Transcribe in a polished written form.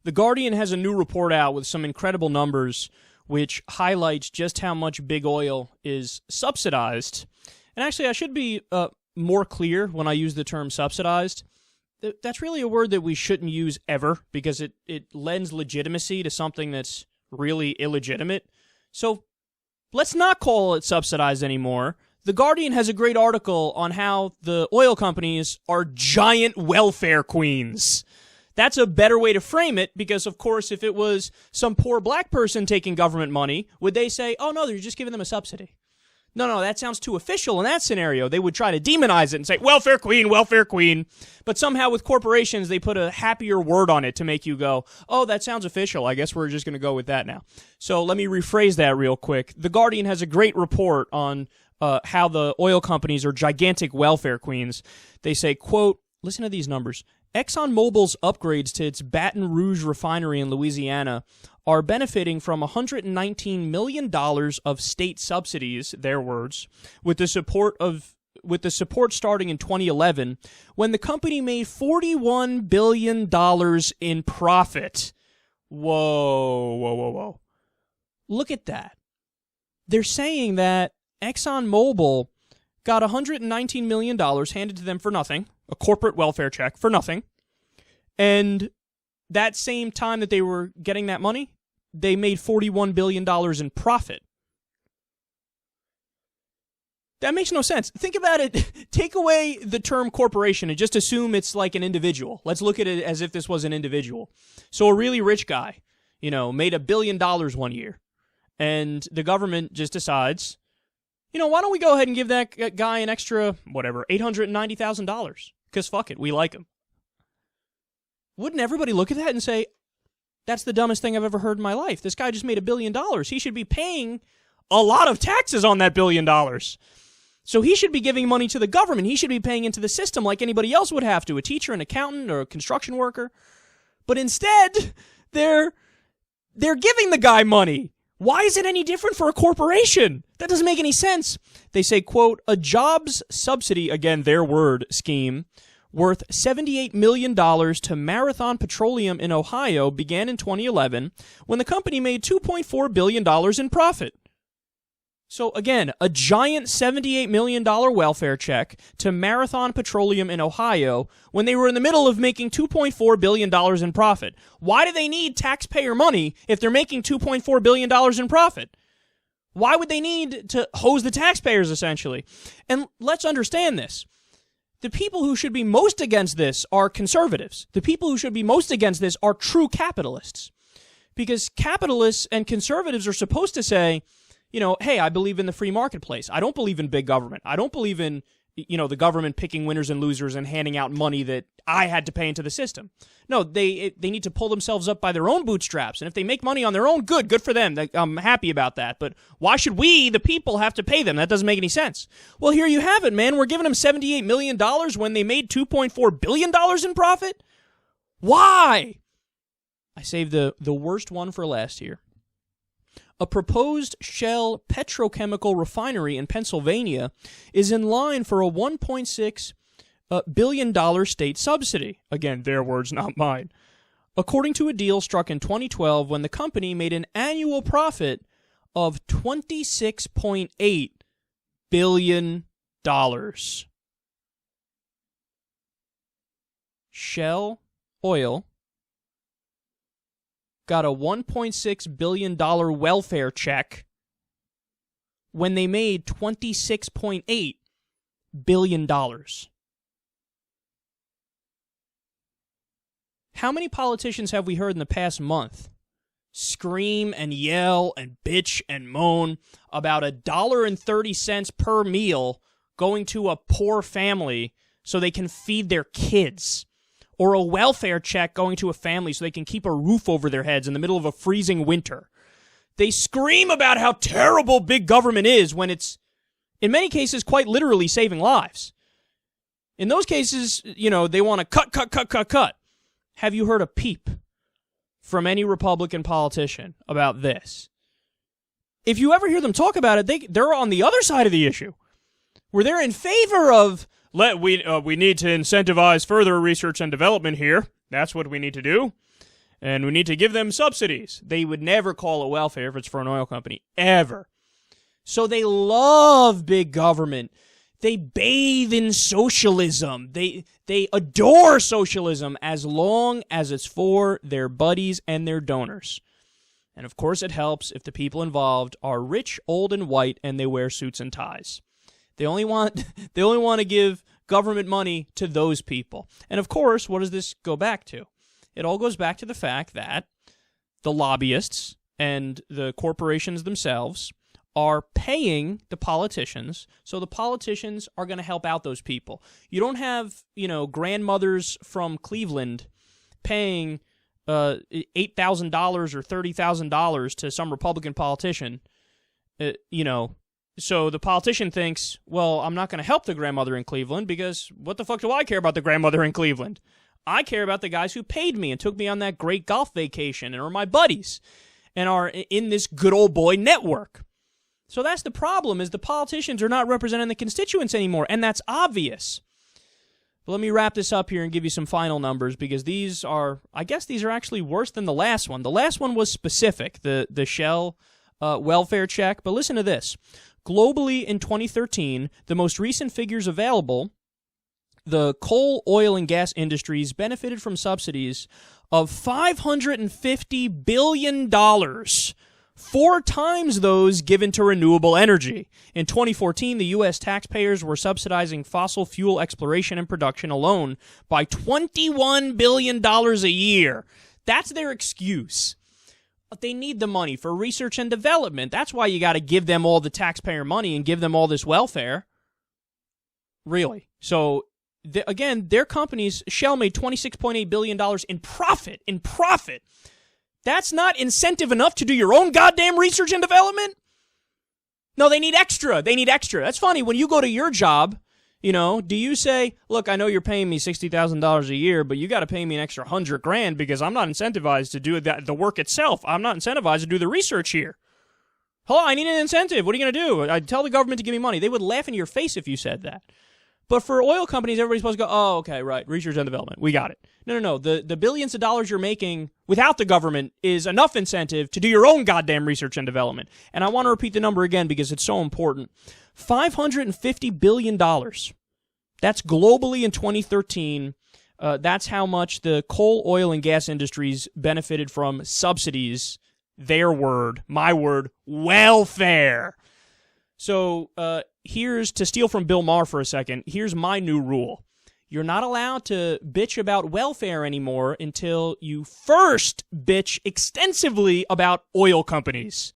The Guardian has a new report out with some incredible numbers which highlights just how much big oil is subsidized. And actually, I should be more clear when I use the term subsidized. That's really a word that we shouldn't use ever because it lends legitimacy to something that's really illegitimate. So let's not call it subsidized anymore. The Guardian has a great article on how the oil companies are giant welfare queens. That's a better way to frame it because, of course, if it was some poor black person taking government money, would they say, oh, no, you're just giving them a subsidy? No, that sounds too official in that scenario. They would try to demonize it and say, welfare queen, welfare queen. But somehow with corporations, they put a happier word on it to make you go, oh, that sounds official. I guess we're just going to go with that now. So let me rephrase that real quick. The Guardian has a great report on how the oil companies are gigantic welfare queens. They say, quote, listen to these numbers. ExxonMobil's upgrades to its Baton Rouge refinery in Louisiana are benefiting from $119 million of state subsidies, their words, with the support starting in 2011, when the company made $41 billion in profit. Whoa. Look at that. They're saying that ExxonMobil got $119 million handed to them for nothing, a corporate welfare check for nothing, and that same time that they were getting that money, they made $41 billion in profit. That makes no sense. Think about it. Take away the term corporation and just assume it's like an individual. Let's look at it as if this was an individual. So a really rich guy, made $1 billion one year, and the government just decides, why don't we go ahead and give that guy an extra, $890,000? Because fuck it, we like him. Wouldn't everybody look at that and say, that's the dumbest thing I've ever heard in my life. This guy just made $1 billion. He should be paying a lot of taxes on that $1 billion. So he should be giving money to the government. He should be paying into the system like anybody else would have to, a teacher, an accountant, or a construction worker. But instead, they're giving the guy money. Why is it any different for a corporation? That doesn't make any sense. They say, quote, a jobs subsidy, again, their word, scheme, worth $78 million to Marathon Petroleum in Ohio began in 2011 when the company made $2.4 billion in profit. So again, a giant $78 million welfare check to Marathon Petroleum in Ohio when they were in the middle of making $2.4 billion in profit. Why do they need taxpayer money if they're making $2.4 billion in profit? Why would they need to hose the taxpayers, essentially? And let's understand this. The people who should be most against this are conservatives. The people who should be most against this are true capitalists. Because capitalists and conservatives are supposed to say, hey, I believe in the free marketplace. I don't believe in big government. I don't believe in, the government picking winners and losers and handing out money that I had to pay into the system. No, they need to pull themselves up by their own bootstraps. And if they make money on their own, good for them. I'm happy about that. But why should we, the people, have to pay them? That doesn't make any sense. Well, here you have it, man. We're giving them $78 million when they made $2.4 billion in profit? Why? I saved the worst one for last here. A proposed Shell petrochemical refinery in Pennsylvania is in line for a $1.6 billion state subsidy. Again, their words, not mine. According to a deal struck in 2012 when the company made an annual profit of $26.8 billion. Shell Oil got a $1.6 billion welfare check when they made $26.8 billion. How many politicians have we heard in the past month scream and yell and bitch and moan about $1.30 per meal going to a poor family so they can feed their kids? Or a welfare check going to a family so they can keep a roof over their heads in the middle of a freezing winter. They scream about how terrible big government is when it's, in many cases, quite literally saving lives. In those cases, they want to cut. Have you heard a peep from any Republican politician about this? If you ever hear them talk about it, they're on the other side of the issue, where they're in favor of, we need to incentivize further research and development here. That's what we need to do. and we need to give them subsidies. They would never call it welfare if it's for an oil company, ever. So they love big government. They bathe in socialism. They adore socialism as long as it's for their buddies and their donors. And of course it helps if the people involved are rich, old, and white, and they wear suits and ties. They only want to give government money to those people. And of course, what does this go back to? It all goes back to the fact that the lobbyists and the corporations themselves are paying the politicians, so the politicians are going to help out those people. You don't have, grandmothers from Cleveland paying $8,000 or $30,000 to some Republican politician, so the politician thinks, well, I'm not going to help the grandmother in Cleveland because what the fuck do I care about the grandmother in Cleveland? I care about the guys who paid me and took me on that great golf vacation and are my buddies and are in this good old boy network. So that's the problem, is the politicians are not representing the constituents anymore, and that's obvious. But let me wrap this up here and give you some final numbers, because these are actually worse than the last one. The last one was specific, the Shell welfare check, but listen to this. Globally in 2013, the most recent figures available, the coal, oil, and gas industries benefited from subsidies of $550 billion, 4 times those given to renewable energy. In 2014, the U.S. taxpayers were subsidizing fossil fuel exploration and production alone by $21 billion a year. That's their excuse. But they need the money for research and development. That's why you got to give them all the taxpayer money and give them all this welfare. Really. So, again, their companies, Shell made $26.8 billion in profit. That's not incentive enough to do your own goddamn research and development? No, they need extra. That's funny. When you go to your job, do you say, look, I know you're paying me $60,000 a year, but you got to pay me an extra $100,000 because I'm not incentivized to do the work itself. I'm not incentivized to do the research here. Hello, I need an incentive. What are you going to do? I'd tell the government to give me money. They would laugh in your face if you said that. But for oil companies, everybody's supposed to go, oh, okay, right, research and development. We got it. No. The billions of dollars you're making without the government is enough incentive to do your own goddamn research and development. And I want to repeat the number again because it's so important. $550 billion. That's globally in 2013. That's how much the coal, oil, and gas industries benefited from subsidies. Their word, my word, welfare. So here's, to steal from Bill Maher for a second, here's my new rule. You're not allowed to bitch about welfare anymore until you first bitch extensively about oil companies.